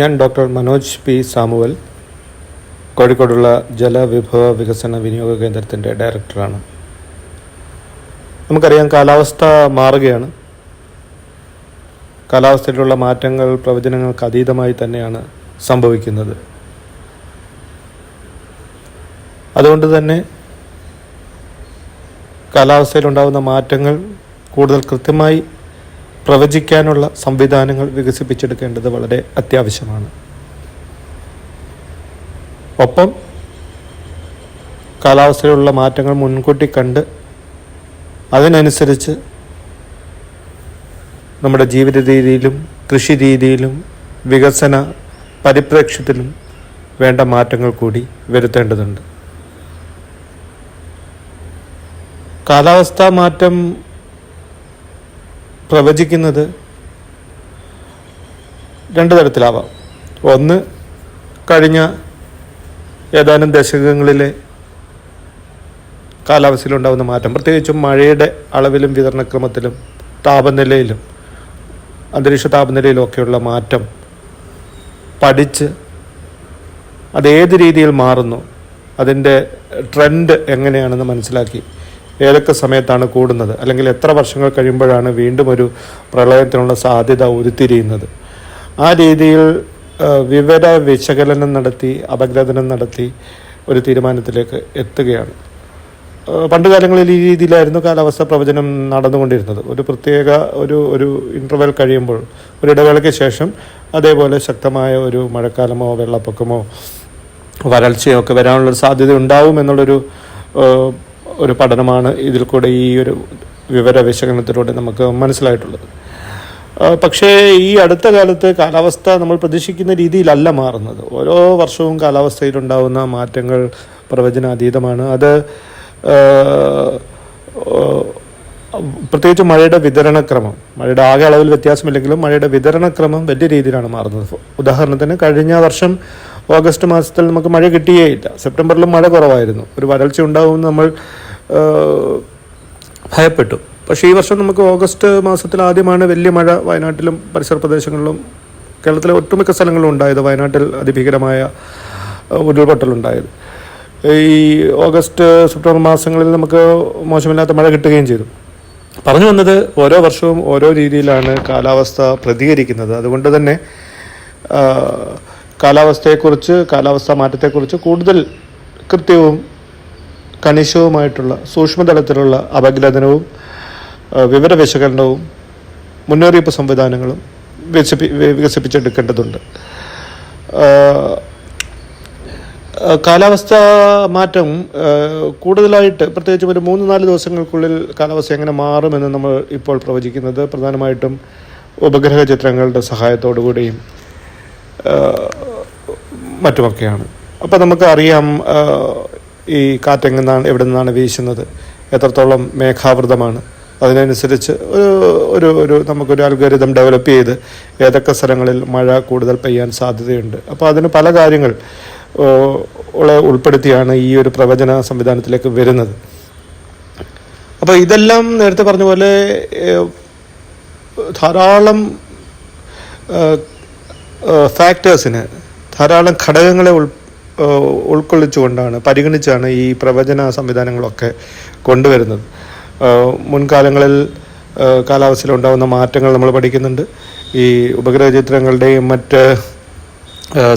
ഞാൻ doctor Manoj P Samuel, കോഴിക്കോടുള്ള ജലവിഭവ വികസന വിനിയോഗ കേന്ദ്രത്തിൻ്റെ ഡയറക്ടറാണ്. നമുക്കറിയാം, കാലാവസ്ഥ മാറുകയാണ്. കാലാവസ്ഥയിലുള്ള മാറ്റങ്ങൾ പ്രവചനങ്ങൾക്ക് അതീതമായി തന്നെയാണ് സംഭവിക്കുന്നത്. അതുകൊണ്ട് തന്നെ കാലാവസ്ഥയിലുണ്ടാകുന്ന മാറ്റങ്ങൾ കൂടുതൽ കൃത്യമായി പ്രവചിക്കാനുള്ള സംവിധാനങ്ങൾ വികസിപ്പിച്ചെടുക്കേണ്ടത് വളരെ അത്യാവശ്യമാണ്. ഒപ്പം കാലാവസ്ഥയിലുള്ള മാറ്റങ്ങൾ മുൻകൂട്ടി കണ്ട് അതിനനുസരിച്ച് നമ്മുടെ ജീവിത രീതിയിലും കൃഷി രീതിയിലും വികസന പരിപ്രേക്ഷ്യത്തിലും വേണ്ട മാറ്റങ്ങൾ കൂടി വരുത്തേണ്ടതുണ്ട്. കാലാവസ്ഥാ മാറ്റം പ്രവചിക്കുന്നത് രണ്ട് തരത്തിലാവാം. ഒന്ന്, കഴിഞ്ഞ ഏതാനും ദശകങ്ങളിലെ കാലാവസ്ഥയിലുണ്ടാകുന്ന മാറ്റം, പ്രത്യേകിച്ചും മഴയുടെ അളവിലും വിതരണക്രമത്തിലും താപനിലയിലും അന്തരീക്ഷ താപനിലയിലും ഒക്കെയുള്ള മാറ്റം പഠിച്ച് അതേത് രീതിയിൽ മാറുന്നു, അതിൻ്റെ ട്രെൻഡ് എങ്ങനെയാണെന്ന് മനസ്സിലാക്കി ഏതൊക്കെ സമയത്താണ് കൂടുന്നത്, അല്ലെങ്കിൽ എത്ര വർഷങ്ങൾ കഴിയുമ്പോഴാണ് വീണ്ടും ഒരു പ്രളയത്തിനുള്ള സാധ്യത ഉരുത്തിരിയുന്നത്, ആ രീതിയിൽ വിവര വിശകലനം നടത്തി അപഗ്രഥനം നടത്തി ഒരു തീരുമാനത്തിലേക്ക് എത്തുകയാണ്. പണ്ടുകാലങ്ങളിൽ ഈ രീതിയിലായിരുന്നു കാലാവസ്ഥ പ്രവചനം നടന്നുകൊണ്ടിരുന്നത്. ഒരു പ്രത്യേക ഒരു ഇൻ്റർവെൽ കഴിയുമ്പോൾ, ഒരു ഇടവേളയ്ക്ക് ശേഷം അതേപോലെ ശക്തമായ ഒരു മഴക്കാലമോ വെള്ളപ്പൊക്കമോ വരൾച്ചയോ ഒക്കെ വരാനുള്ളൊരു സാധ്യത ഉണ്ടാവും എന്നുള്ളൊരു പഠനമാണ് ഇതിൽ കൂടെ ഈ ഒരു വിവര വിശകലനത്തിലൂടെ നമുക്ക് മനസ്സിലായിട്ടുള്ളത്. പക്ഷേ ഈ അടുത്ത കാലത്ത് കാലാവസ്ഥ നമ്മൾ പ്രതീക്ഷിക്കുന്ന രീതിയിലല്ല മാറുന്നത്. ഓരോ വർഷവും കാലാവസ്ഥയിലുണ്ടാകുന്ന മാറ്റങ്ങൾ പ്രവചനാതീതമാണ്. അത് പ്രത്യേകിച്ച് മഴയുടെ വിതരണക്രമം, മഴയുടെ ആകെ അളവിൽ വ്യത്യാസമില്ലെങ്കിലും മഴയുടെ വിതരണക്രമം വലിയ രീതിയിലാണ് മാറുന്നത്. ഉദാഹരണത്തിന്, കഴിഞ്ഞ വർഷം ഓഗസ്റ്റ് മാസത്തിൽ നമുക്ക് മഴ കിട്ടിയേയില്ല. സെപ്റ്റംബറിലും മഴ കുറവായിരുന്നു. ഒരു വരൾച്ച ഉണ്ടാകുമെന്ന് നമ്മൾ ഭയപ്പെട്ടു. പക്ഷേ ഈ വർഷം നമുക്ക് ഓഗസ്റ്റ് മാസത്തിൽ ആദ്യമാണ് വലിയ മഴ വയനാട്ടിലും പരിസര പ്രദേശങ്ങളിലും കേരളത്തിലെ ഒട്ടുമിക്ക സ്ഥലങ്ങളിലും ഉണ്ടായത്. വയനാട്ടിൽ അതിഭീകരമായ ഉരുൾപൊട്ടലുണ്ടായത്. ഈ ഓഗസ്റ്റ് സെപ്റ്റംബർ മാസങ്ങളിൽ നമുക്ക് മോശമില്ലാത്ത മഴ കിട്ടുകയും ചെയ്തു. പറഞ്ഞു വന്നത്, ഓരോ വർഷവും ഓരോ രീതിയിലാണ് കാലാവസ്ഥ പ്രതികരിക്കുന്നത്. അതുകൊണ്ട് തന്നെ കാലാവസ്ഥയെക്കുറിച്ച്, കാലാവസ്ഥാ മാറ്റത്തെക്കുറിച്ച് കൂടുതൽ കൃത്യവും കണിശവുമായിട്ടുള്ള സൂക്ഷ്മതലത്തിലുള്ള അപഗ്രഥനവും വിവര വിശകലനവും മുന്നറിയിപ്പ് സംവിധാനങ്ങളും വികസിപ്പിച്ചെടുക്കേണ്ടതുണ്ട്. കാലാവസ്ഥാ മാറ്റം കൂടുതലായിട്ട്, പ്രത്യേകിച്ചും ഒരു 3-4 ദിവസങ്ങൾക്കുള്ളിൽ കാലാവസ്ഥ എങ്ങനെ മാറുമെന്ന് നമ്മൾ ഇപ്പോൾ പ്രവചിക്കുന്നത് പ്രധാനമായിട്ടും ഉപഗ്രഹ ചിത്രങ്ങളുടെ സഹായത്തോടു കൂടിയും മറ്റുമൊക്കെയാണ്. അപ്പോൾ നമുക്കറിയാം ഈ കാറ്റെങ്ങനെയാണ്, എവിടെ നിന്നാണ് വീശുന്നത്, എത്രത്തോളം മേഘാവൃതമാണ്. അതിനനുസരിച്ച് നമുക്കൊരു അൽഗോരിതം ഡെവലപ്പ് ചെയ്ത് ഏതൊക്കെ സ്ഥലങ്ങളിൽ മഴ കൂടുതൽ പെയ്യാൻ സാധ്യതയുണ്ട്. അപ്പോൾ അതിന് പല കാര്യങ്ങൾ ഉൾപ്പെടുത്തിയാണ് ഈ ഒരു പ്രവചന സംവിധാനത്തിലേക്ക് വരുന്നത്. അപ്പോൾ ഇതെല്ലാം നേരത്തെ പറഞ്ഞ പോലെ ധാരാളം ഫാക്ടേഴ്സിന്, ധാരാളം ഘടകങ്ങളെ ഉൾക്കൊള്ളിച്ചുകൊണ്ടാണ്, പരിഗണിച്ചാണ് ഈ പ്രവചന സംവിധാനങ്ങളൊക്കെ കൊണ്ടുവരുന്നത്. മുൻകാലങ്ങളിൽ കാലാവസ്ഥയിലുണ്ടാകുന്ന മാറ്റങ്ങൾ നമ്മൾ പഠിക്കുന്നുണ്ട്. ഈ ഉപഗ്രഹ ചിത്രങ്ങളുടെയും മറ്റ്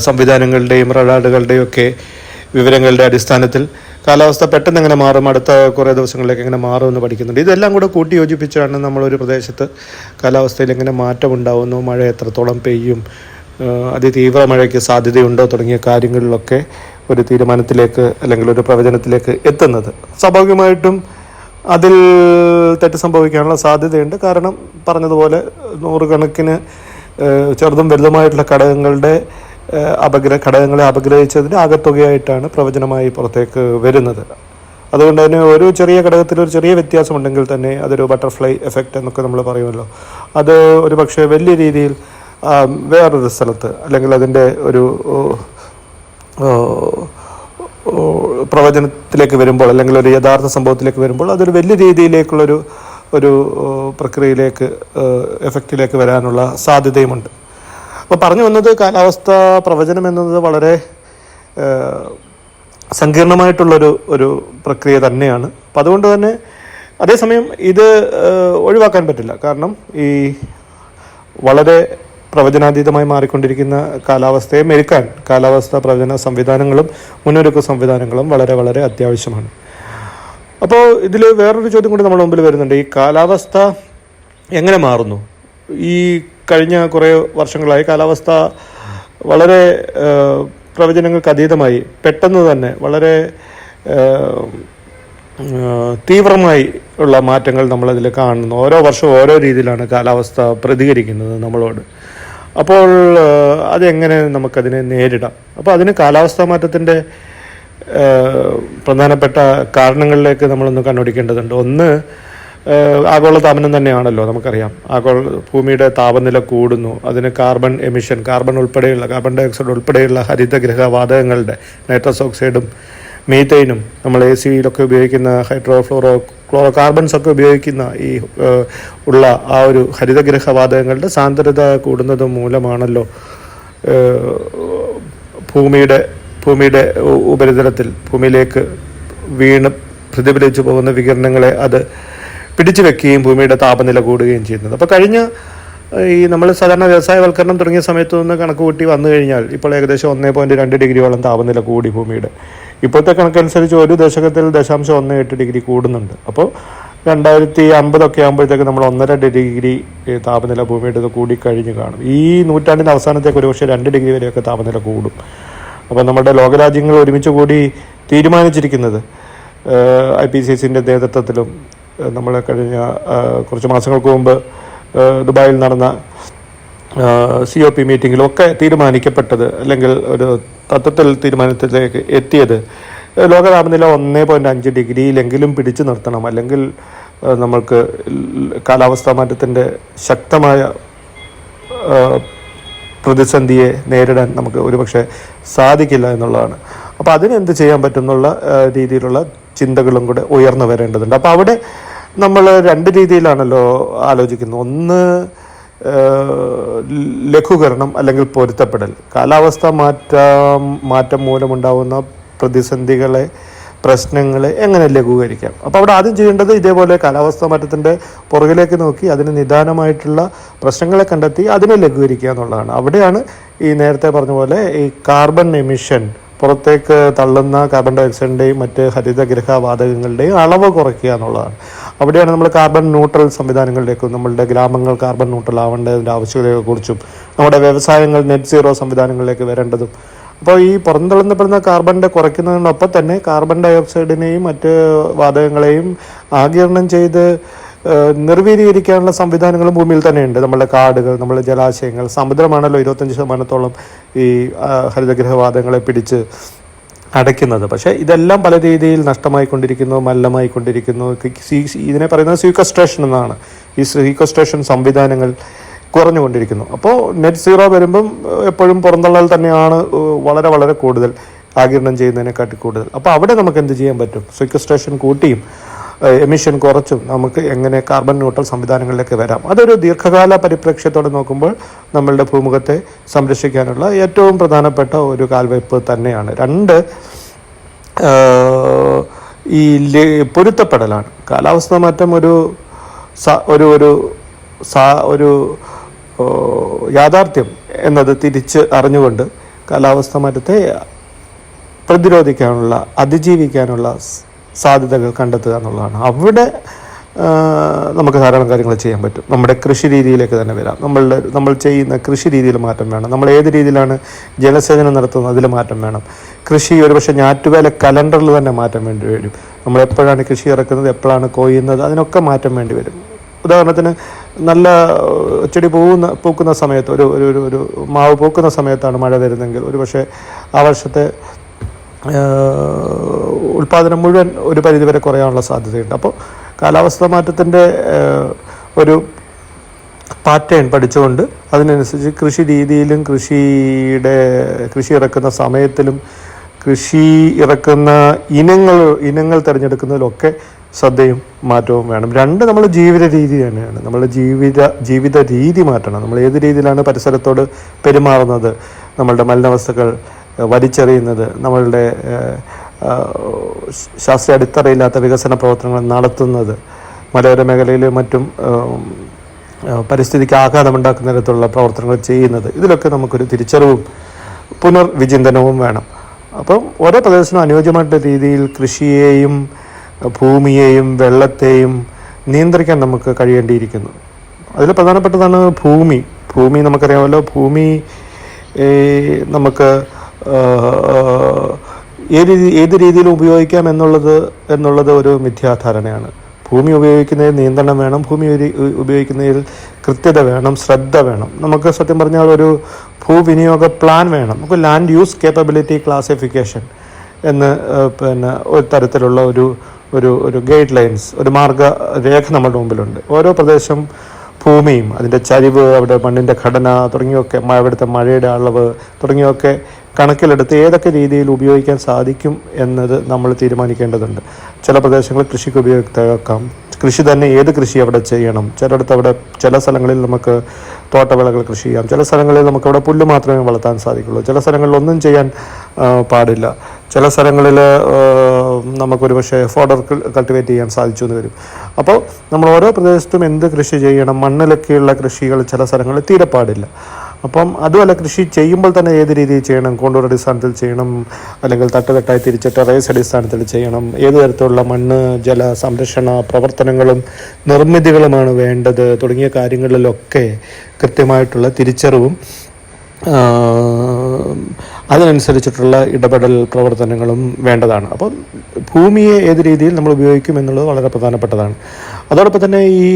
സംവിധാനങ്ങളുടെയും റഡാറുകളുടെയും ഒക്കെ വിവരങ്ങളുടെ അടിസ്ഥാനത്തിൽ കാലാവസ്ഥ പെട്ടെന്ന് എങ്ങനെ മാറും, അടുത്ത കുറേ ദിവസങ്ങളിലേക്ക് എങ്ങനെ മാറുമെന്ന് പഠിക്കുന്നുണ്ട്. ഇതെല്ലാം കൂടെ കൂട്ടി യോജിപ്പിച്ചാണ് നമ്മളൊരു പ്രദേശത്ത് കാലാവസ്ഥയിൽ എങ്ങനെ മാറ്റമുണ്ടാകുന്നു, മഴ എത്രത്തോളം പെയ്യും, അതിതീവ്ര മഴയ്ക്ക് സാധ്യതയുണ്ടോ തുടങ്ങിയ കാര്യങ്ങളിലൊക്കെ ഒരു തീരുമാനത്തിലേക്ക് അല്ലെങ്കിൽ ഒരു പ്രവചനത്തിലേക്ക് എത്തുന്നത്. സ്വാഭാവികമായിട്ടും അതിൽ തെറ്റ് സംഭവിക്കാനുള്ള സാധ്യതയുണ്ട്. കാരണം പറഞ്ഞതുപോലെ നൂറുകണക്കിന് ചെറുതും വലുതുമായിട്ടുള്ള ഘടകങ്ങളെ അപഗ്രഹിച്ചതിൻ്റെ ആകത്തുകയായിട്ടാണ് പ്രവചനമായി പുറത്തേക്ക് വരുന്നത്. അതുകൊണ്ട് തന്നെ ഒരു ചെറിയ ഘടകത്തിൽ ഒരു ചെറിയ വ്യത്യാസമുണ്ടെങ്കിൽ തന്നെ അതൊരു ബട്ടർഫ്ലൈ എഫക്റ്റ് എന്നൊക്കെ നമ്മൾ പറയുമല്ലോ, അത് ഒരു പക്ഷേ വലിയ രീതിയിൽ വേറൊരു സ്ഥലത്ത്, അല്ലെങ്കിൽ അതിൻ്റെ ഒരു പ്രവചനത്തിലേക്ക് വരുമ്പോൾ, അല്ലെങ്കിൽ ഒരു യഥാർത്ഥ സംഭവത്തിലേക്ക് വരുമ്പോൾ അതൊരു വലിയ രീതിയിലേക്കുള്ളൊരു ഒരു പ്രക്രിയയിലേക്ക് എഫക്റ്റിലേക്ക് വരാനുള്ള സാധ്യതയുമുണ്ട്. അപ്പോൾ പറഞ്ഞു വന്നത് കാലാവസ്ഥാ പ്രവചനം എന്നത് വളരെ സങ്കീർണമായിട്ടുള്ളൊരു പ്രക്രിയ തന്നെയാണ്. അപ്പം അതുകൊണ്ട് തന്നെ അതേസമയം ഇത് ഒഴിവാക്കാൻ പറ്റില്ല. കാരണം ഈ വളരെ പ്രവചനാതീതമായി മാറിക്കൊണ്ടിരിക്കുന്ന കാലാവസ്ഥയെ മെരുക്കാൻ കാലാവസ്ഥാ പ്രവചന സംവിധാനങ്ങളും മുന്നൊരുക്ക സംവിധാനങ്ങളും വളരെ വളരെ അത്യാവശ്യമാണ്. അപ്പോൾ ഇതിൽ വേറൊരു ചോദ്യം കൂടി നമ്മുടെ മുമ്പിൽ വരുന്നുണ്ട്. ഈ കാലാവസ്ഥ എങ്ങനെ മാറുന്നു? ഈ കഴിഞ്ഞ കുറേ വർഷങ്ങളായി കാലാവസ്ഥ വളരെ പ്രവചനങ്ങൾക്ക് അതീതമായി പെട്ടെന്ന് തന്നെ വളരെ തീവ്രമായി ഉള്ള മാറ്റങ്ങൾ നമ്മളതിൽ കാണുന്നു. ഓരോ വർഷവും ഓരോ രീതിയിലാണ് കാലാവസ്ഥ പ്രതികരിക്കുന്നത് നമ്മളോട്. അപ്പോൾ അതെങ്ങനെ നമുക്കതിനെ നേരിടാം? അപ്പോൾ അതിന് കാലാവസ്ഥാ മാറ്റത്തിൻ്റെ പ്രധാനപ്പെട്ട കാരണങ്ങളിലേക്ക് നമ്മളൊന്ന് കണ്ണോടിക്കേണ്ടതുണ്ട്. ഒന്ന്, ആഗോളതാപനം തന്നെയാണല്ലോ. നമുക്കറിയാം, ഭൂമിയുടെ താപനില കൂടുന്നു. അതിന് carbon emission, carbon dioxide ഉൾപ്പെടെയുള്ള ഹരിതഗൃഹ വാതകങ്ങളുടെ നൈട്രസ് ഓക്സൈഡും മീത്തൈനും, നമ്മൾ AC-യിലൊക്കെ ഉപയോഗിക്കുന്ന ക്ലോറോ കാർബൺസ് ഒക്കെ ഉപയോഗിക്കുന്ന ഈ ഉള്ള ആ ഒരു ഹരിതഗൃഹ വാതകങ്ങളുടെ സാന്ദ്രത കൂടുന്നത് മൂലമാണല്ലോ ഭൂമിയുടെ ഉപരിതലത്തിൽ ഭൂമിയിലേക്ക് പ്രതിഫലിച്ചു പോകുന്ന വികിരണങ്ങളെ അത് പിടിച്ചു വെക്കുകയും ഭൂമിയുടെ താപനില കൂടുകയും ചെയ്യുന്നത്. അപ്പോൾ കഴിഞ്ഞ ഈ നമ്മൾ സാധാരണ വ്യവസായവൽക്കരണം തുടങ്ങിയ സമയത്ത് നിന്ന് കണക്ക് കൂട്ടി വന്നു കഴിഞ്ഞാൽ ഇപ്പോൾ ഏകദേശം 1.2 ഡിഗ്രിയോളം താപനില കൂടി ഭൂമിയുടെ. ഇപ്പോഴത്തെ കണക്കനുസരിച്ച് ഒരു ദശകത്തിൽ 0.18 ഡിഗ്രി കൂടുന്നുണ്ട്. അപ്പോൾ 2050 ആകുമ്പോഴത്തേക്ക് നമ്മൾ 1.5 ഡിഗ്രി താപനില ഭൂമിയുടെ കൂടിക്കഴിഞ്ഞ് കാണും. ഈ നൂറ്റാണ്ടിൻ്റെ അവസാനത്തേക്ക് ഒരുപക്ഷെ 2 ഡിഗ്രി വരെയൊക്കെ താപനില കൂടും. അപ്പോൾ നമ്മുടെ ലോകരാജ്യങ്ങൾ ഒരുമിച്ച് കൂടി തീരുമാനിച്ചിരിക്കുന്നത് IPCCൻ്റെ നേതൃത്വത്തിലും നമ്മൾ കഴിഞ്ഞ കുറച്ച് മാസങ്ങൾക്ക് മുമ്പ് ദുബായിൽ നടന്ന COP മീറ്റിങ്ങിലൊക്കെ തീരുമാനിക്കപ്പെട്ടത്, അല്ലെങ്കിൽ ഒരു തത്വത്തിൽ തീരുമാനത്തിലേക്ക് എത്തിയത്, ലോകതാപനില 1.5 ഡിഗ്രിയിലെങ്കിലും പിടിച്ചു നിർത്തണം. അല്ലെങ്കിൽ നമ്മൾക്ക് കാലാവസ്ഥാ മാറ്റത്തിൻ്റെ ശക്തമായ പ്രതിസന്ധിയെ നേരിടാൻ നമുക്ക് ഒരുപക്ഷെ സാധിക്കില്ല എന്നുള്ളതാണ്. അപ്പോൾ അതിനെന്ത് ചെയ്യാൻ പറ്റും എന്നുള്ള രീതിയിലുള്ള ചിന്തകളും കൂടെ ഉയർന്നു വരേണ്ടതുണ്ട്. അപ്പോൾ അവിടെ നമ്മൾ 2 രീതിയിലാണല്ലോ ആലോചിക്കുന്നത്. ഒന്ന്, ലഘൂകരണം അല്ലെങ്കിൽ പൊരുത്തപ്പെടൽ. കാലാവസ്ഥ മാറ്റം മൂലമുണ്ടാകുന്ന പ്രതിസന്ധികളെ, പ്രശ്നങ്ങളെ എങ്ങനെ ലഘൂകരിക്കാം? അപ്പോൾ അവിടെ ആദ്യം ചെയ്യേണ്ടത് ഇതേപോലെ കാലാവസ്ഥാ മാറ്റത്തിൻ്റെ പുറകിലേക്ക് നോക്കി അതിന് നിദാനമായിട്ടുള്ള പ്രശ്നങ്ങളെ കണ്ടെത്തി അതിനെ ലഘൂകരിക്കുക എന്നുള്ളതാണ്. അവിടെയാണ് ഈ നേരത്തെ പറഞ്ഞ പോലെ ഈ കാർബൺ എമിഷൻ, പുറത്തേക്ക് തള്ളുന്ന കാർബൺ ഡൈ ഓക്സൈഡിൻ്റെയും മറ്റ് ഹരിതഗൃഹ വാതകങ്ങളുടെയും അളവ് കുറയ്ക്കുക എന്നുള്ളതാണ്. അവിടെയാണ് നമ്മൾ കാർബൺ ന്യൂട്രൽ സംവിധാനങ്ങളിലേക്കും, നമ്മളുടെ ഗ്രാമങ്ങൾ കാർബൺ ന്യൂട്രൽ ആവേണ്ടതിൻ്റെ ആവശ്യകതയെക്കുറിച്ചും നമ്മുടെ വ്യവസായങ്ങൾ നെറ്റ് സീറോ സംവിധാനങ്ങളിലേക്ക് വരേണ്ടതും. അപ്പോൾ ഈ പുറന്തള്ളുന്നപ്പെടുന്ന കാർബണിൻ്റെ കുറയ്ക്കുന്നതിനൊപ്പം തന്നെ കാർബൺ ഡൈ ഓക്സൈഡിനെയും മറ്റ് വാതകങ്ങളെയും ആഗിരണം ചെയ്ത് നിർവീരീകരിക്കാനുള്ള സംവിധാനങ്ങളും ഭൂമിയിൽ തന്നെയുണ്ട്. നമ്മളുടെ കാടുകൾ, നമ്മളുടെ ജലാശയങ്ങൾ, സമുദ്രമാണല്ലോ 25% ഈ ഹരിതഗൃഹ വാതകങ്ങളെ പിടിച്ച് അടയ്ക്കുന്നത്. പക്ഷേ ഇതെല്ലാം പല രീതിയിൽ നഷ്ടമായിക്കൊണ്ടിരിക്കുന്നു, മലിനമായിക്കൊണ്ടിരിക്കുന്നു. ഇതിനെ പറയുന്നത് സീക്വസ്ട്രേഷൻ എന്നാണ്. ഈ സീക്വസ്ട്രേഷൻ സംവിധാനങ്ങൾ കുറഞ്ഞുകൊണ്ടിരിക്കുന്നു. അപ്പോൾ നെറ്റ് സീറോ വരുമ്പം എപ്പോഴും പുറന്തള്ളൽ തന്നെയാണ് വളരെ വളരെ കൂടുതൽ, ആഗിരണം ചെയ്യുന്നതിനെക്കാട്ടി കൂടുതൽ. അപ്പോൾ അവിടെ നമുക്ക് എന്ത് ചെയ്യാൻ പറ്റും? സീക്വസ്ട്രേഷൻ കൂട്ടിയും എമിഷൻ കുറച്ചും നമുക്ക് എങ്ങനെ കാർബൺ ന്യൂട്രൽ സംവിധാനങ്ങളിലേക്ക് വരാം? അതൊരു ദീർഘകാല പരിപ്രേക്ഷ്യത്തോടെ നോക്കുമ്പോൾ നമ്മളുടെ ഭൂമുഖത്തെ സംരക്ഷിക്കാനുള്ള ഏറ്റവും പ്രധാനപ്പെട്ട ഒരു കാൽവയ്പ് തന്നെയാണ്. 2, ഈ പൊരുത്തപ്പെടലാണ്. കാലാവസ്ഥാ മാറ്റം ഒരു യാഥാർത്ഥ്യം എന്നത് തിരിച്ച് അറിഞ്ഞുകൊണ്ട് കാലാവസ്ഥാ മാറ്റത്തെ പ്രതിരോധിക്കാനുള്ള, അതിജീവിക്കാനുള്ള സാധ്യതകൾ കണ്ടെത്തുക എന്നുള്ളതാണ്. അവിടെ നമുക്ക് ധാരാളം കാര്യങ്ങൾ ചെയ്യാൻ പറ്റും. നമ്മുടെ കൃഷി രീതിയിലേക്ക് തന്നെ വരാം. നമ്മൾ ചെയ്യുന്ന കൃഷി രീതിയിൽ മാറ്റം വേണം. നമ്മൾ ഏത് രീതിയിലാണ് ജലസേചനം നടത്തുന്നത് അതിൽ മാറ്റം വേണം. കൃഷി ഒരുപക്ഷെ ഞാറ്റുവേല കലണ്ടറിൽ തന്നെ മാറ്റം വേണ്ടി വരും. നമ്മൾ എപ്പോഴാണ് കൃഷി ഇറക്കുന്നത്, എപ്പോഴാണ് കൊയ്യുന്നത്, അതിനൊക്കെ മാറ്റം വേണ്ടി വരും. ഉദാഹരണത്തിന് നല്ല ചെടി പൂക്കുന്ന സമയത്ത്, ഒരു മാവ് പൂക്കുന്ന സമയത്താണ് മഴ വരുന്നതെങ്കിൽ ഒരുപക്ഷെ ആ വർഷത്തെ ഉൽപ്പാദനം മുഴുവൻ ഒരു പരിധിവരെ കുറയാനുള്ള സാധ്യതയുണ്ട്. അപ്പോൾ കാലാവസ്ഥാ മാറ്റത്തിൻ്റെ ഒരു പാറ്റേൺ പഠിച്ചുകൊണ്ട് അതിനനുസരിച്ച് കൃഷി രീതിയിലും കൃഷി ഇറക്കുന്ന സമയത്തിലും കൃഷി ഇറക്കുന്ന ഇനങ്ങൾ തിരഞ്ഞെടുക്കുന്നതിലൊക്കെ ശ്രദ്ധയും മാറ്റവും വേണം. രണ്ട് നമ്മൾ ജീവിത രീതി തന്നെയാണ്. നമ്മൾ ജീവിത രീതി മാറ്റണം. നമ്മൾ ഏത് രീതിയിലാണ് പരിസരത്തോട് പെരുമാറുന്നത്, നമ്മളുടെ മലിനവസ്തുക്കൾ വലിച്ചെറിയുന്നത്, നമ്മളുടെ ശാസ്ത്രീയ അടിത്തറയില്ലാത്ത വികസന പ്രവർത്തനങ്ങൾ നടത്തുന്നത്, മലയോര മേഖലയിലും മറ്റും പരിസ്ഥിതിക്ക് ആഘാതമുണ്ടാക്കുന്ന തരത്തിലുള്ള പ്രവർത്തനങ്ങൾ ചെയ്യുന്നത്, ഇതിലൊക്കെ നമുക്കൊരു തിരിച്ചറിവും പുനർവിചിന്തനവും വേണം. അപ്പം ഓരോ പ്രദേശത്തിനും അനുയോജ്യമായിട്ടുള്ള രീതിയിൽ കൃഷിയെയും ഭൂമിയെയും വെള്ളത്തെയും നിയന്ത്രിക്കാൻ നമുക്ക് കഴിയേണ്ടിയിരിക്കുന്നു. അതിൽ പ്രധാനപ്പെട്ടതാണ് ഭൂമി നമുക്കറിയാമല്ലോ. ഭൂമി നമുക്ക് ഏത് രീതിയിൽ ഉപയോഗിക്കാം എന്നുള്ളത് ഒരു മിഥ്യാധാരണയാണ്. ഭൂമി ഉപയോഗിക്കുന്നതിൽ നിയന്ത്രണം വേണം. ഭൂമി ഉപയോഗിക്കുന്നതിൽ കൃത്യത വേണം, ശ്രദ്ധ വേണം. നമുക്ക് സത്യം പറഞ്ഞാൽ ഒരു ഭൂവിനിയോഗ പ്ലാൻ വേണം. നമുക്ക് ലാൻഡ് യൂസ് കേപ്പബിലിറ്റി ക്ലാസിഫിക്കേഷൻ എന്ന് ഒരു തരത്തിലുള്ള ഒരു ഗൈഡ് ലൈൻസ്, ഒരു മാർഗരേഖ നമ്മുടെ മുമ്പിലുണ്ട്. ഓരോ പ്രദേശം ഭൂമിയും അതിൻ്റെ ചരിവ്, അവിടെ മണ്ണിൻ്റെ ഘടന തുടങ്ങിയൊക്കെ, അവിടുത്തെ മഴയുടെ അളവ് തുടങ്ങിയൊക്കെ കണക്കിലെടുത്ത് ഏതൊക്കെ രീതിയിൽ ഉപയോഗിക്കാൻ സാധിക്കും എന്നത് നമ്മൾ തീരുമാനിക്കേണ്ടതുണ്ട്. ചില പ്രദേശങ്ങൾ കൃഷിക്ക് ഉപയുക്തമാക്കാം. കൃഷി തന്നെ ഏത് കൃഷി അവിടെ ചെയ്യണം. ചില സ്ഥലങ്ങളിൽ നമുക്ക് തോട്ടവിളകൾ കൃഷി ചെയ്യാം. ചില സ്ഥലങ്ങളിൽ നമുക്കവിടെ പുല്ല് മാത്രമേ വളർത്താൻ സാധിക്കുള്ളൂ. ചില സ്ഥലങ്ങളിൽ ഒന്നും ചെയ്യാൻ പാടില്ല. ചില സ്ഥലങ്ങളിൽ നമുക്കൊരു പക്ഷേ ഫോഡർ കൾട്ടിവേറ്റ് ചെയ്യാൻ സാധിച്ചു എന്ന് വരും. അപ്പോൾ നമ്മൾ ഓരോ പ്രദേശത്തും എന്ത് കൃഷി ചെയ്യണം, മണ്ണിലൊക്കെയുള്ള കൃഷികൾ ചില സ്ഥലങ്ങളിൽ തീരെ പാടില്ല. അപ്പം അതുമല്ല, കൃഷി ചെയ്യുമ്പോൾ തന്നെ ഏത് രീതിയിൽ ചെയ്യണം, കോണ്ടൂർ അടിസ്ഥാനത്തിൽ ചെയ്യണം, അല്ലെങ്കിൽ തട്ടുതട്ടായി തിരിച്ചിട്ട് റേസ് അടിസ്ഥാനത്തിൽ ചെയ്യണം, ഏത് തരത്തിലുള്ള മണ്ണ് ജല സംരക്ഷണ പ്രവർത്തനങ്ങളും നിർമ്മിതികളുമാണ് വേണ്ടത് തുടങ്ങിയ കാര്യങ്ങളിലൊക്കെ കൃത്യമായിട്ടുള്ള തിരിച്ചറിവും അതിനനുസരിച്ചിട്ടുള്ള ഇടപെടൽ പ്രവർത്തനങ്ങളും വേണ്ടതാണ്. അപ്പം ഭൂമിയെ ഏത് രീതിയിൽ നമ്മൾ ഉപയോഗിക്കും എന്നുള്ളത് വളരെ പ്രധാനപ്പെട്ടതാണ്. അതോടൊപ്പം തന്നെ ഈ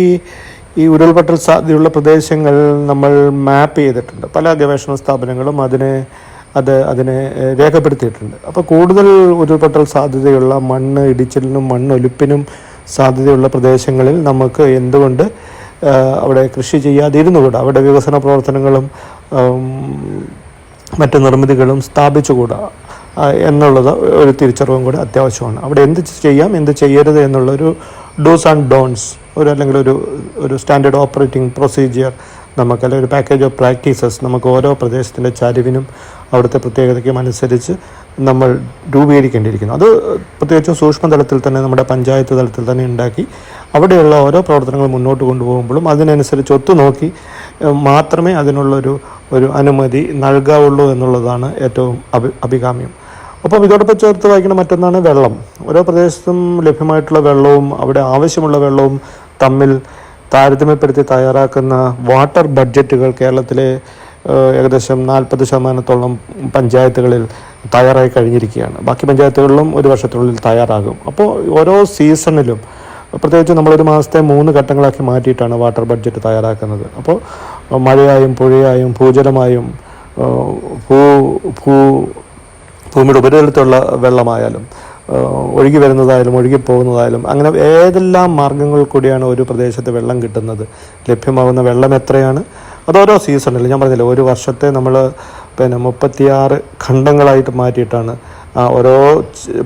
ഉരുൾപൊട്ടൽ സാധ്യതയുള്ള പ്രദേശങ്ങൾ നമ്മൾ മാപ്പ് ചെയ്തിട്ടുണ്ട്. പല ഗവേഷണ സ്ഥാപനങ്ങളും അതിനെ രേഖപ്പെടുത്തിയിട്ടുണ്ട്. അപ്പോൾ കൂടുതൽ ഉരുൾപൊട്ടൽ സാധ്യതയുള്ള മണ്ണ് ഇടിച്ചിലിനും മണ്ണൊലിപ്പിനും സാധ്യതയുള്ള പ്രദേശങ്ങളിൽ നമുക്ക് എന്തുകൊണ്ട് അവിടെ കൃഷി ചെയ്യാതിരുന്നുകൂടാ, അവിടെ വികസന പ്രവർത്തനങ്ങളും മറ്റു നിർമ്മിതികളും സ്ഥാപിച്ചുകൂടാ എന്നുള്ളത് ഒരു തിരിച്ചറിവും കൂടി അത്യാവശ്യമാണ്. അവിടെ എന്ത് ചെയ്യാം, എന്ത് ചെയ്യരുത് എന്നുള്ളൊരു ഡൂസ് ആൻഡ് ഡോൺസ്, അല്ലെങ്കിൽ ഒരു സ്റ്റാൻഡേർഡ് ഓപ്പറേറ്റിംഗ് പ്രൊസീജിയർ അല്ലെങ്കിൽ ഒരു പാക്കേജ് ഓഫ് പ്രാക്ടീസസ് നമുക്ക് ഓരോ പ്രദേശത്തിൻ്റെ ചരിവിനും അവിടുത്തെ പ്രത്യേകതയ്ക്കും അനുസരിച്ച് നമ്മൾ രൂപീകരിക്കേണ്ടിയിരിക്കുന്നു. അത് പ്രത്യേകിച്ചും സൂക്ഷ്മതലത്തിൽ തന്നെ, നമ്മുടെ പഞ്ചായത്ത് തലത്തിൽ തന്നെ ഉണ്ടാക്കി അവിടെയുള്ള ഓരോ പ്രവർത്തനങ്ങൾ മുന്നോട്ട് കൊണ്ടുപോകുമ്പോഴും അതിനനുസരിച്ച് ഒത്തുനോക്കി മാത്രമേ അതിനുള്ളൊരു അനുമതി നൽകാവുള്ളൂ എന്നുള്ളതാണ് ഏറ്റവും അഭികാമ്യം. അപ്പം ഇതോടൊപ്പം ചേർത്ത് വായിക്കുന്ന മറ്റൊന്നാണ് വെള്ളം. ഓരോ പ്രദേശത്തും ലഭ്യമായിട്ടുള്ള വെള്ളവും അവിടെ ആവശ്യമുള്ള വെള്ളവും തമ്മിൽ താരതമ്യപ്പെടുത്തി തയ്യാറാക്കുന്ന വാട്ടർ ബഡ്ജറ്റുകൾ കേരളത്തിലെ ഏകദേശം 40% പഞ്ചായത്തുകളിൽ തയ്യാറായി കഴിഞ്ഞിരിക്കുകയാണ്. ബാക്കി പഞ്ചായത്തുകളിലും ഒരു വർഷത്തിനുള്ളിൽ തയ്യാറാകും. അപ്പോൾ ഓരോ സീസണിലും പ്രത്യേകിച്ച് നമ്മളൊരു മാസത്തെ 3 ഘട്ടങ്ങളാക്കി മാറ്റിയിട്ടാണ് വാട്ടർ ബഡ്ജറ്റ് തയ്യാറാക്കുന്നത്. അപ്പോൾ മഴയായും പുഴയായും ഭൂജലമായും ഭൂമിയുടെ ഉപരിതലത്തിലുള്ള വെള്ളമായാലും ഒഴുകി വരുന്നതായാലും ഒഴുകി പോകുന്നതായാലും അങ്ങനെ ഏതെല്ലാം മാർഗ്ഗങ്ങൾ കൂടിയാണ് ഒരു പ്രദേശത്ത് വെള്ളം കിട്ടുന്നത്, ലഭ്യമാകുന്ന വെള്ളം എത്രയാണ്, അതോരോ സീസണിൽ ഞാൻ പറഞ്ഞില്ല, ഒരു വർഷത്തെ നമ്മൾ 36 ഖണ്ഡങ്ങളായിട്ട് മാറ്റിയിട്ടാണ് ഓരോ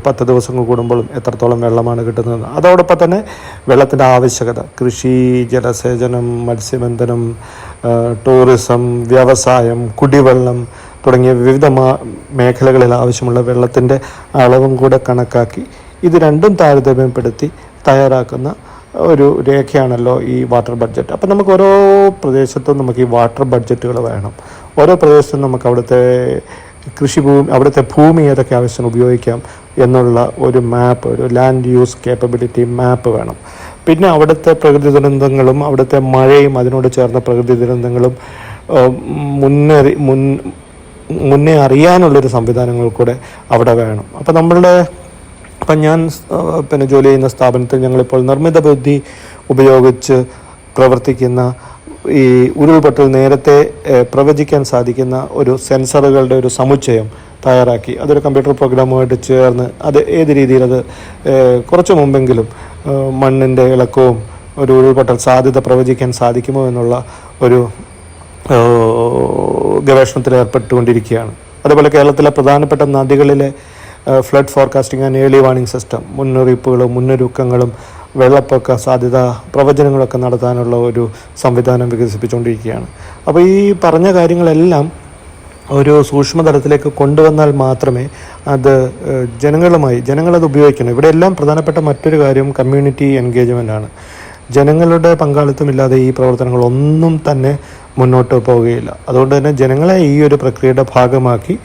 10 ദിവസങ്ങൾ കൂടുമ്പോഴും എത്രത്തോളം വെള്ളമാണ് കിട്ടുന്നത്. അതോടൊപ്പം തന്നെ വെള്ളത്തിൻ്റെ ആവശ്യകത, കൃഷി, ജലസേചനം, മത്സ്യബന്ധനം, ടൂറിസം, വ്യവസായം, കുടിവെള്ളം തുടങ്ങിയ വിവിധ മേഖലകളിൽ ആവശ്യമുള്ള വെള്ളത്തിൻ്റെ അളവും കൂടെ കണക്കാക്കി ഇത് രണ്ടും താരതമ്യപ്പെടുത്തി തയ്യാറാക്കുന്ന ഒരു രേഖയാണല്ലോ ഈ വാട്ടർ ബഡ്ജറ്റ്. അപ്പം നമുക്ക് ഓരോ പ്രദേശത്തും നമുക്ക് ഈ വാട്ടർ ബഡ്ജറ്റുകൾ വേണം. ഓരോ പ്രദേശത്തും നമുക്ക് അവിടുത്തെ അവിടുത്തെ ഭൂമി ഏതൊക്കെ ആവശ്യം ഉപയോഗിക്കാം എന്നുള്ള ഒരു മാപ്പ്, ഒരു ലാൻഡ് യൂസ് കേപ്പബിലിറ്റി മാപ്പ് വേണം. പിന്നെ അവിടുത്തെ പ്രകൃതി ദുരന്തങ്ങളും അവിടുത്തെ മഴയും അതിനോട് ചേർന്ന പ്രകൃതി ദുരന്തങ്ങളും മുന്നേ അറിയാനുള്ളൊരു സംവിധാനങ്ങൾ കൂടെ അവിടെ വേണം. അപ്പം ഞാൻ ജോലി ചെയ്യുന്ന സ്ഥാപനത്തിൽ ഞങ്ങളിപ്പോൾ നിർമ്മിത ബുദ്ധി ഉപയോഗിച്ച് പ്രവർത്തിക്കുന്ന ഈ ഉരുൾപൊട്ടൽ നേരത്തെ പ്രവചിക്കാൻ സാധിക്കുന്ന ഒരു സെൻസറുകളുടെ ഒരു സമുച്ചയം തയ്യാറാക്കി അതൊരു കമ്പ്യൂട്ടർ പ്രോഗ്രാമുമായിട്ട് ചേർന്ന് അത് ഏത് രീതിയിൽ അത് കുറച്ച് മുമ്പെങ്കിലും മണ്ണിൻ്റെ ഇളക്കവും ഒരു ഉരുൾപൊട്ടൽ സാധ്യത പ്രവചിക്കാൻ സാധിക്കുമോ എന്നുള്ള ഒരു ഗവേഷണത്തിൽ ഏർപ്പെട്ടുകൊണ്ടിരിക്കുകയാണ്. അതുപോലെ കേരളത്തിലെ പ്രധാനപ്പെട്ട നദികളിലെ flood forecasting and early warning system, മുന്നറിയിപ്പുകളും മുന്നൊരുക്കങ്ങളും വെള്ളപ്പൊക്ക സാധ്യത പ്രവചനങ്ങളൊക്കെ നടത്താനുള്ള ഒരു സംവിധാനം വികസിപ്പിച്ചുകൊണ്ടിരിക്കുകയാണ്. അപ്പോൾ ഈ പറഞ്ഞ കാര്യങ്ങളെല്ലാം ഒരു സൂക്ഷ്മതലത്തിലേക്ക് കൊണ്ടുവന്നാൽ മാത്രമേ അത് ജനങ്ങളത് ഉപയോഗിക്കണം. ഇവിടെ എല്ലാം പ്രധാനപ്പെട്ട മറ്റൊരു കാര്യം കമ്മ്യൂണിറ്റി എൻഗേജ്മെൻ്റ് ആണ്. ജനങ്ങളുടെ പങ്കാളിത്തമില്ലാതെ ഈ പ്രവർത്തനങ്ങളൊന്നും തന്നെ മുന്നോട്ട് പോവുകയില്ല. അതുകൊണ്ട് തന്നെ ജനങ്ങളെ ഈ ഒരു പ്രക്രിയയുടെ ഭാഗമാക്കി,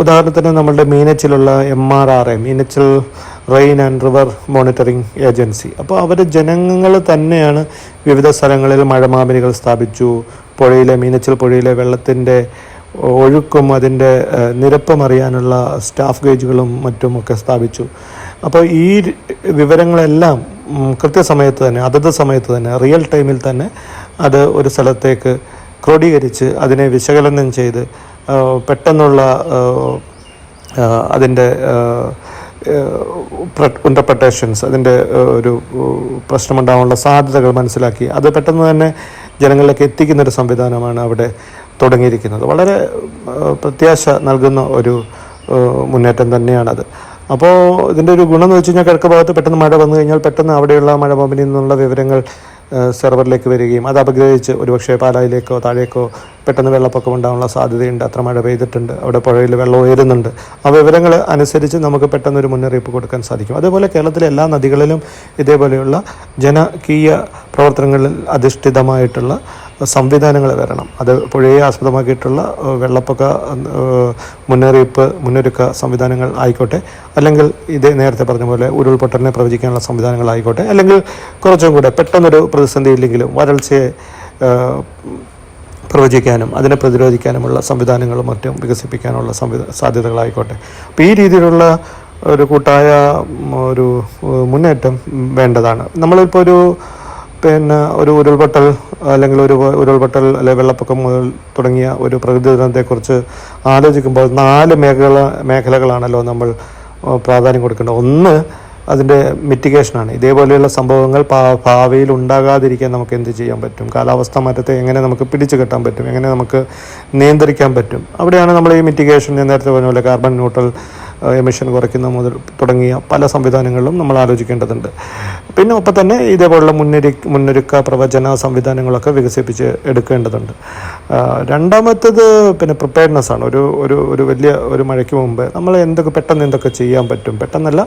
ഉദാഹരണത്തിന് നമ്മളുടെ മീനച്ചിലുള്ള MRRA, Meenachil rain and river monitoring agency, അപ്പോൾ അവർ ജനങ്ങൾ തന്നെയാണ് വിവിധ സ്ഥലങ്ങളിൽ മഴമാപിനികൾ സ്ഥാപിച്ചു. മീനച്ചിൽ പുഴയിലെ വെള്ളത്തിൻ്റെ ഒഴുക്കും അതിൻ്റെ നിരപ്പും അറിയാനുള്ള സ്റ്റാഫ് ഗേജുകളും മറ്റുമൊക്കെ സ്ഥാപിച്ചു. അപ്പോൾ ഈ വിവരങ്ങളെല്ലാം കൃത്യസമയത്ത് തന്നെ, അതത് സമയത്ത് തന്നെ, റിയൽ ടൈമിൽ തന്നെ അത് ഒരു സ്ഥലത്തേക്ക് ക്രോഡീകരിച്ച് അതിനെ വിശകലനം ചെയ്ത് പെട്ടെന്നുള്ള അതിൻ്റെ ഇൻ്റർപ്രട്ടേഷൻസ്, അതിൻ്റെ ഒരു പ്രശ്നമുണ്ടാകാനുള്ള സാധ്യതകൾ മനസ്സിലാക്കി അത് പെട്ടെന്ന് തന്നെ ജനങ്ങളിലേക്ക് എത്തിക്കുന്നൊരു സംവിധാനമാണ് അവിടെ തുടങ്ങിയിരിക്കുന്നത്. വളരെ പ്രത്യാശ നൽകുന്ന ഒരു മുന്നേറ്റം തന്നെയാണത്. അപ്പോൾ ഇതിൻ്റെ ഒരു ഗുണം എന്ന് വെച്ച് കഴിഞ്ഞാൽ, കിഴക്ക് ഭാഗത്ത് പെട്ടെന്ന് മഴ വന്നു കഴിഞ്ഞാൽ പെട്ടെന്ന് അവിടെയുള്ള മഴപമ്പിൽ നിന്നുള്ള വിവരങ്ങൾ സെർവറിലേക്ക് വരികയും അത് അപഗ്രഹിച്ച് ഒരുപക്ഷെ പാലായിലേക്കോ താഴേക്കോ പെട്ടെന്ന് വെള്ളപ്പൊക്കം ഉണ്ടാകാനുള്ള സാധ്യതയുണ്ട്, അത്ര മഴ പെയ്തിട്ടുണ്ട്, അവിടെ പുഴയിൽ വെള്ളം ഉയരുന്നുണ്ട്, ആ വിവരങ്ങൾ അനുസരിച്ച് നമുക്ക് പെട്ടെന്നൊരു മുന്നറിയിപ്പ് കൊടുക്കാൻ സാധിക്കും. അതേപോലെ കേരളത്തിലെ എല്ലാ നദികളിലും ഇതേപോലെയുള്ള ജനകീയ പ്രവർത്തനങ്ങളിൽ അധിഷ്ഠിതമായിട്ടുള്ള സംവിധാനങ്ങൾ വരണം. അത് പുഴയെ ആസ്പദമാക്കിയിട്ടുള്ള വെള്ളപ്പൊക്ക മുന്നൊരുക്ക സംവിധാനങ്ങൾ ആയിക്കോട്ടെ, അല്ലെങ്കിൽ ഇത് നേരത്തെ പറഞ്ഞ പോലെ ഉരുൾപൊട്ടലിനെ പ്രവചിക്കാനുള്ള സംവിധാനങ്ങളായിക്കോട്ടെ, അല്ലെങ്കിൽ കുറച്ചും കൂടെ പെട്ടെന്നൊരു പ്രതിസന്ധി ഇല്ലെങ്കിലും വരൾച്ചയെ പ്രവചിക്കാനും അതിനെ പ്രതിരോധിക്കാനുമുള്ള സംവിധാനങ്ങളും മറ്റും വികസിപ്പിക്കാനുള്ള സാധ്യതകളായിക്കോട്ടെ. അപ്പോൾ ഈ രീതിയിലുള്ള ഒരു കൂട്ടായ ഒരു മുന്നേറ്റം വേണ്ടതാണ്. നമ്മളിപ്പോൾ ഒരു ഉരുൾപൊട്ടൽ അല്ലെങ്കിൽ വെള്ളപ്പൊക്കം മുതൽ തുടങ്ങിയ ഒരു പ്രകൃതി ദുരന്തത്തെക്കുറിച്ച് ആലോചിക്കുമ്പോൾ 4 മേഖലകളാണല്ലോ നമ്മൾ പ്രാധാന്യം കൊടുക്കേണ്ടത്. ഒന്ന് അതിൻ്റെ മിറ്റിഗേഷനാണ്. ഇതേപോലെയുള്ള സംഭവങ്ങൾ ഭാവിയിൽ ഉണ്ടാകാതിരിക്കാൻ നമുക്ക് എന്ത് ചെയ്യാൻ പറ്റും, കാലാവസ്ഥാ മാറ്റത്തെ എങ്ങനെ നമുക്ക് പിടിച്ചു കെട്ടാൻ പറ്റും, എങ്ങനെ നമുക്ക് നിയന്ത്രിക്കാൻ പറ്റും. അവിടെയാണ് നമ്മൾ ഈ മിറ്റിഗേഷൻ, ഞാൻ നേരത്തെ പറഞ്ഞ പോലെ കാർബൺ ന്യൂട്രൽ എമിഷൻ കുറയ്ക്കുന്ന മുതൽ തുടങ്ങിയ പല സംവിധാനങ്ങളിലും നമ്മൾ ആലോചിക്കേണ്ടതുണ്ട്. പിന്നെ ഒപ്പം തന്നെ ഇതേപോലുള്ള മുന്നൊരുക്ക പ്രവചന സംവിധാനങ്ങളൊക്കെ വികസിപ്പിച്ച് എടുക്കേണ്ടതുണ്ട്. രണ്ടാമത്തേത് പ്രിപ്പയർനെസ് ആണ്. ഒരു വലിയ ഒരു മഴയ്ക്ക് മുമ്പ് നമ്മൾ പെട്ടെന്ന് എന്തൊക്കെ ചെയ്യാൻ പറ്റും. പെട്ടെന്നല്ല,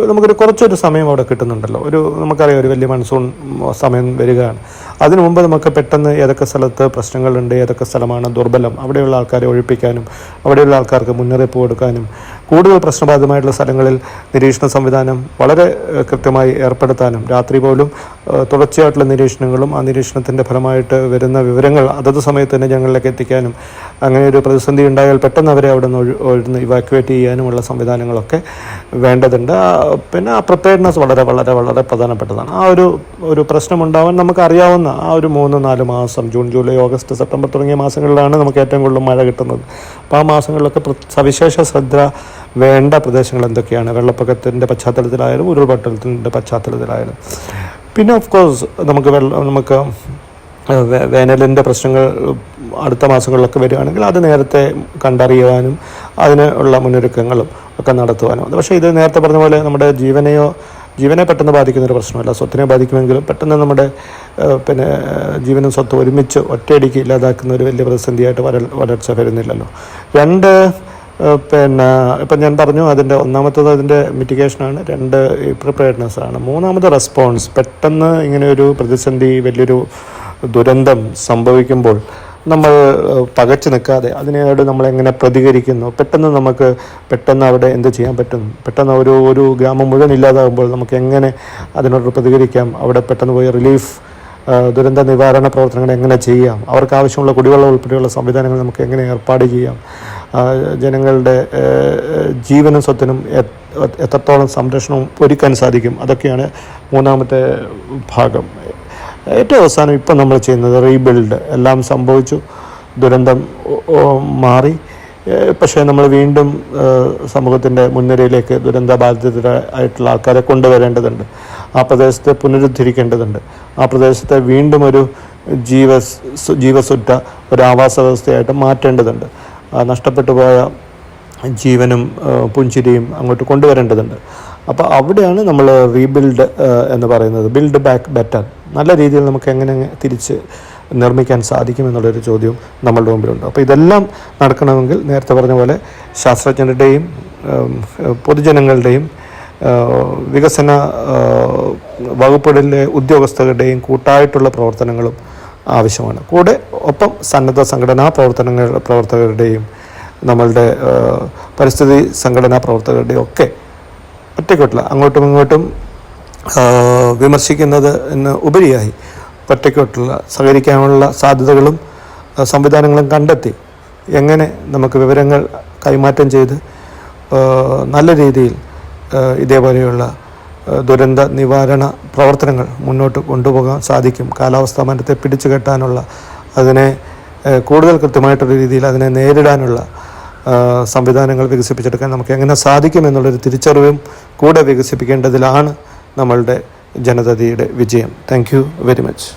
നമുക്കൊരു കുറച്ചൊരു സമയം അവിടെ കിട്ടുന്നുണ്ടല്ലോ. നമുക്കറിയാം ഒരു വലിയ മൺസൂൺ സമയം വരികയാണ്. അതിനു മുമ്പ് നമുക്ക് പെട്ടെന്ന് ഏതൊക്കെ സ്ഥലത്ത് പ്രശ്നങ്ങളുണ്ട്, ഏതൊക്കെ സ്ഥലമാണ് ദുർബലം, അവിടെയുള്ള ആൾക്കാരെ ഒഴിപ്പിക്കാനും അവിടെയുള്ള ആൾക്കാർക്ക് മുന്നറിയിപ്പ് കൊടുക്കാനും കൂടുതൽ പ്രശ്നബാധിതമായിട്ടുള്ള സ്ഥലങ്ങളിൽ നിരീക്ഷണ സംവിധാനം വളരെ കൃത്യമായി ഏർപ്പെടുത്താനും രാത്രി പോലും തുടർച്ചയായിട്ടുള്ള നിരീക്ഷണങ്ങളും ആ നിരീക്ഷണത്തിൻ്റെ ഫലമായിട്ട് വരുന്ന വിവരങ്ങൾ അതത് സമയത്ത് തന്നെ ഞങ്ങളിലേക്ക് എത്തിക്കാനും, അങ്ങനെ ഒരു പ്രതിസന്ധി ഉണ്ടായാൽ പെട്ടെന്ന് അവരെ അവിടെ നിന്ന് ഇവാക്യുവേറ്റ് ചെയ്യാനുമുള്ള സംവിധാനങ്ങളൊക്കെ വേണ്ടതുണ്ട്. പിന്നെ ആ പ്രിപ്പയർനെസ് വളരെ വളരെ വളരെ പ്രധാനപ്പെട്ടതാണ്. ആ ഒരു പ്രശ്നമുണ്ടാവാൻ നമുക്കറിയാവുന്ന ആ ഒരു 3-4 മാസം, ജൂൺ, ജൂലൈ, ഓഗസ്റ്റ്, സെപ്റ്റംബർ തുടങ്ങിയ മാസങ്ങളിലാണ് നമുക്ക് ഏറ്റവും കൂടുതൽ മഴ കിട്ടുന്നത്. അപ്പോൾ ആ മാസങ്ങളിലൊക്കെ സവിശേഷ ശ്രദ്ധ വേണ്ട പ്രദേശങ്ങൾ എന്തൊക്കെയാണ്, വെള്ളപ്പൊക്കത്തിൻ്റെ പശ്ചാത്തലത്തിലായാലും ഉരുൾപൊട്ടലത്തിൻ്റെ പശ്ചാത്തലത്തിലായാലും. പിന്നെ ഓഫ് കോഴ്സ് നമുക്ക് വേനലിൻ്റെ പ്രശ്നങ്ങൾ അടുത്ത മാസങ്ങളിലൊക്കെ വരികയാണെങ്കിൽ അത് നേരത്തെ കണ്ടറിയുവാനും അതിനുള്ള മുന്നൊരുക്കങ്ങളും ഒക്കെ നടത്തുവാനും. പക്ഷേ ഇത് നേരത്തെ പറഞ്ഞ പോലെ നമ്മുടെ ജീവനെ പെട്ടെന്ന് ബാധിക്കുന്നൊരു പ്രശ്നമല്ല, സ്വത്തിനെ ബാധിക്കുമെങ്കിലും പെട്ടെന്ന് നമ്മുടെ ജീവനും സ്വത്തും ഒരുമിച്ച് ഒറ്റയടിക്ക് ഇല്ലാതാക്കുന്ന ഒരു വലിയ പ്രതിസന്ധിയായിട്ട് വരൾച്ച വരുന്നില്ലല്ലോ. ഇപ്പം ഞാൻ പറഞ്ഞു, ഒന്നാമത്തത് അതിൻ്റെ മിറ്റിഗേഷനാണ്, 2 പ്രിപ്പയർനെസ്സാണ്, 3ാമത് റെസ്പോൺസ്. പെട്ടെന്ന് ഇങ്ങനെ ഒരു പ്രതിസന്ധി, വലിയൊരു ദുരന്തം സംഭവിക്കുമ്പോൾ നമ്മൾ പകച്ചു നിൽക്കാതെ അതിനോട് നമ്മളെങ്ങനെ പ്രതികരിക്കുന്നു, പെട്ടെന്ന് അവിടെ എന്ത് ചെയ്യാൻ പറ്റും, പെട്ടെന്ന് ഒരു ഗ്രാമം മുഴുവൻ ഇല്ലാതാകുമ്പോൾ നമുക്ക് എങ്ങനെ അതിനോട് പ്രതികരിക്കാം, അവിടെ പെട്ടെന്ന് പോയി റിലീഫ് ദുരന്ത നിവാരണ പ്രവർത്തനങ്ങൾ എങ്ങനെ ചെയ്യാം, അവർക്ക് ആവശ്യമുള്ള കുടിവെള്ളം ഉൾപ്പെടെയുള്ള സംവിധാനങ്ങൾ നമുക്ക് എങ്ങനെ ഏർപ്പാട് ചെയ്യാം, ജനങ്ങളുടെ ജീവനും സ്വത്തിനും എത്രത്തോളം സംരക്ഷണവും ഒരുക്കാൻ സാധിക്കും. അതൊക്കെയാണ് 3ാമത്തെ ഭാഗം. ഏറ്റവും അവസാനം ഇപ്പം നമ്മൾ ചെയ്യുന്നത് റീബിൽഡ്. എല്ലാം സംഭവിച്ചു, ദുരന്തം മാറി, പക്ഷേ നമ്മൾ വീണ്ടും സമൂഹത്തിൻ്റെ മുൻനിരയിലേക്ക് ദുരന്തബാധിതരായിട്ടുള്ള ആൾക്കാരെ കൊണ്ടുവരേണ്ടതുണ്ട്. ആ പ്രദേശത്തെ പുനരുദ്ധരിക്കേണ്ടതുണ്ട്. ആ പ്രദേശത്തെ വീണ്ടും ഒരു ജീവസുറ്റ ഒരു ആവാസ വ്യവസ്ഥയായിട്ട് മാറ്റേണ്ടതുണ്ട്. നഷ്ടപ്പെട്ടു പോയ ജീവനും പുഞ്ചിരിയും അങ്ങോട്ട് കൊണ്ടുവരേണ്ടതുണ്ട്. അപ്പോൾ അവിടെയാണ് നമ്മൾ റീബിൽഡ് എന്ന് പറയുന്നത്, ബിൽഡ് ബാക്ക് ബെറ്റർ. നല്ല രീതിയിൽ നമുക്ക് എങ്ങനെ തിരിച്ച് നിർമ്മിക്കാൻ സാധിക്കുമെന്നുള്ളൊരു ചോദ്യം നമ്മളുടെ മുമ്പിലുണ്ട്. അപ്പോൾ ഇതെല്ലാം നടക്കണമെങ്കിൽ നേരത്തെ പറഞ്ഞ പോലെ ശാസ്ത്രജ്ഞരുടെയും പൊതുജനങ്ങളുടെയും വികസന വകുപ്പുകളിലെ ഉദ്യോഗസ്ഥരുടെയും കൂട്ടായിട്ടുള്ള പ്രവർത്തനങ്ങളും ആവശ്യമാണ്. കൂടെ ഒപ്പം സന്നദ്ധ സംഘടനാ പ്രവർത്തകരുടെയും നമ്മളുടെ പരിസ്ഥിതി സംഘടനാ പ്രവർത്തകരുടെയും ഒക്കെ ഒറ്റയ്ക്കൊട്ടില്ല അങ്ങോട്ടും ഇങ്ങോട്ടും വിമർശിക്കുന്നത് എന്ന് ഉപരിയായി ഒറ്റയ്ക്കൊട്ടുള്ള സഹകരിക്കാനുള്ള സാധ്യതകളും സംവിധാനങ്ങളും കണ്ടെത്തി എങ്ങനെ നമുക്ക് വിവരങ്ങൾ കൈമാറ്റം ചെയ്ത് നല്ല രീതിയിൽ ഇതേപോലെയുള്ള ദുരന്ത നിവാരണ പ്രവർത്തനങ്ങൾ മുന്നോട്ട് കൊണ്ടുപോകാൻ സാധിക്കും. കാലാവസ്ഥാ മാറ്റത്തെ പിടിച്ചു കെട്ടാനുള്ള, അതിനെ കൂടുതൽ കൃത്യമായിട്ടൊരു രീതിയിൽ അതിനെ നേരിടാനുള്ള സംവിധാനങ്ങൾ വികസിപ്പിച്ചെടുക്കാൻ നമുക്ക് എങ്ങനെ സാധിക്കുമെന്നുള്ളൊരു തിരിച്ചറിവും കൂടെ വികസിപ്പിക്കേണ്ടതിലാണ് നമ്മളുടെ ജനതയുടെ വിജയം. Thank you very much.